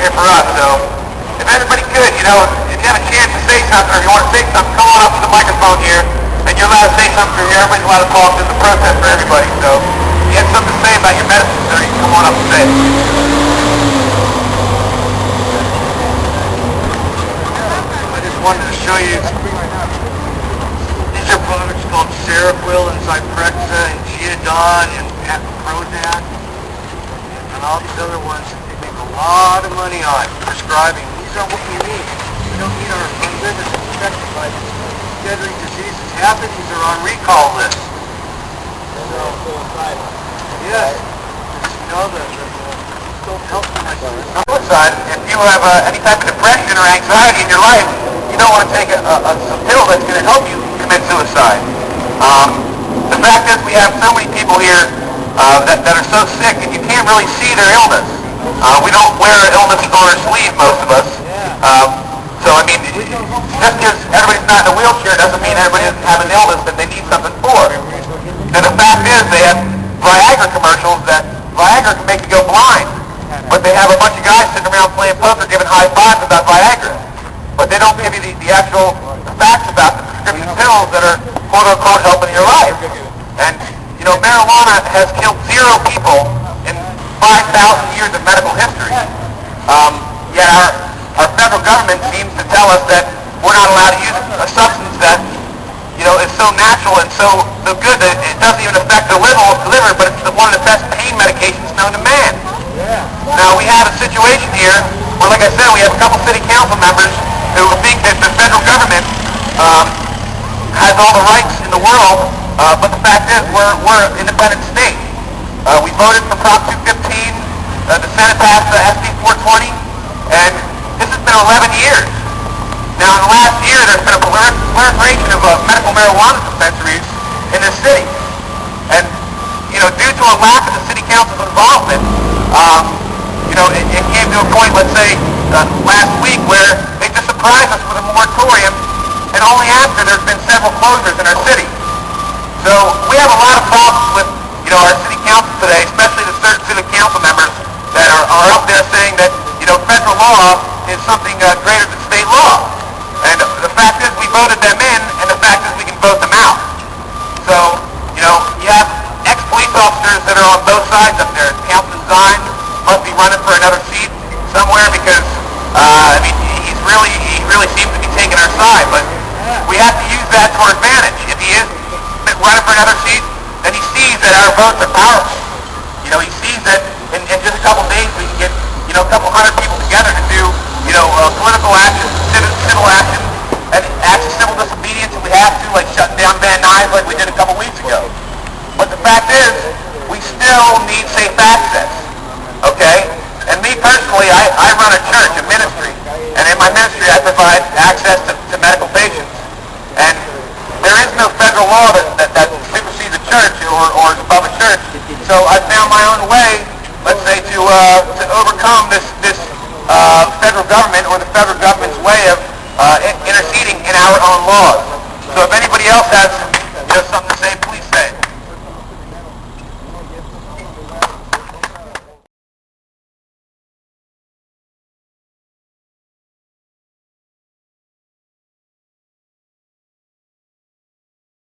here for us. So if everybody could, if you have a chance to say something, or if you want to say something, come on up to the microphone here, and you're allowed to say something through here. Everybody's allowed to talk. There's a protest for everybody. So if you have something to say about your medicine, sir, you can come on up and say it. I just wanted to show you. These are products called Seroquel and Zyprexa and Geodon and Prozac and all these other ones that they make a lot of money on prescribing. These are what we need. We don't need our livers infected by these deadly diseases. Half of these are on recall lists. So, yes, the health side, if you have any type of depression or anxiety in your life, you don't want to take a pill that's going to help you commit suicide. The fact is we have so many people here that are so sick and you can't really see their illness. We don't wear illness on our sleeve, most of us. So I mean, just because everybody's not in a wheelchair doesn't mean everybody doesn't have an illness that they need something for. And the fact is they have Viagra commercials that Viagra can make you go blind. But they have a bunch of guys sitting around playing poker giving high fives about Viagra. But they don't give you the actual facts about the prescription pills that are quote-unquote helping your life. And, marijuana has killed 0 people in 5,000 years of medical history. Yet our federal government seems to tell us that we're not allowed to use a substance that, is so natural and so good that it doesn't even affect the liver, but it's one of the best pain medications known to man. Now, we have a situation here where, like I said, we have a couple city council members who think that the federal government has all the rights in the world, but the fact is we're an independent state. We voted for Prop 215, the Senate passed SB 420, and this has been 11 years. Now, in the last year, there's been a proliferation of medical marijuana dispensaries in this city. And, due to a lack of the city council's involvement, it came to a point, let's say, last week where they just surprised us with a moratorium, and only after there's been several closures in our city. So we have a lot of problems with, our city council today, especially the certain city council members that are up there saying that, federal law is something greater than state law. And the fact is we voted them in, and the fact is we can vote them out. So, you have ex-police officers that are on both sides up there. Councilman Zine must be running for another seat somewhere because, he really seems to be taking our side. But we have to use that to our advantage. If he is running for another seat, then he sees that our votes are powerful. He sees that in just a couple days we can get, a couple hundred people together to do, political action, civil action, and acts of civil disobedience if we have to, like shutting down Van Nuys like we did a couple weeks ago. But the fact is, we still need safe access, okay? And me personally, I run a church, a ministry, and in my ministry I provide access to medical patients. And there is no federal law that supersedes a church or is above a church. So I found my own way, let's say, to overcome this federal government or the federal government's way of interceding in our own laws. So if anybody else has